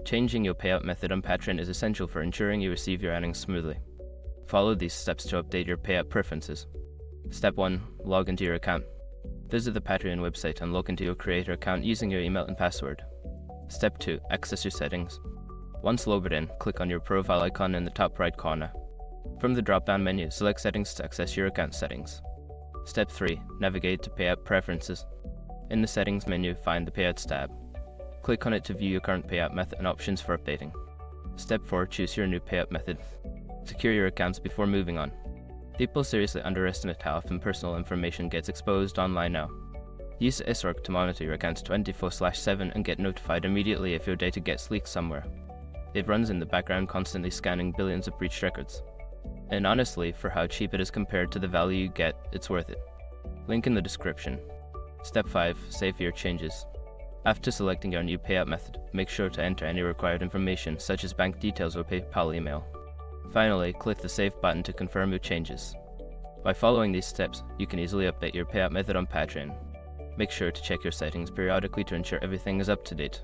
Changing your payout method on Patreon is essential for ensuring you receive your earnings smoothly. Follow these steps to update your payout preferences. Step 1. Log into your account. Visit the Patreon website and log into your creator account using your email and password. Step 2. Access your settings. Once logged in, click on your profile icon in the top right corner. From the drop-down menu, select Settings to access your account settings. Step 3. Navigate to Payout Preferences. In the Settings menu, find the Payouts tab. Click on it to view your current payout method and options for updating. Step 4. Choose your new payout method. Secure your accounts before moving on. People seriously underestimate how often personal information gets exposed online now. Use SROC to monitor your accounts 24/7 and get notified immediately if your data gets leaked somewhere. It runs in the background, constantly scanning billions of breached records. And honestly, for how cheap it is compared to the value you get, it's worth it. Link in the description. Step 5. Save your changes. After selecting your new payout method, make sure to enter any required information such as bank details or PayPal email. Finally, click the Save button to confirm your changes. By following these steps, you can easily update your payout method on Patreon. Make sure to check your settings periodically to ensure everything is up to date.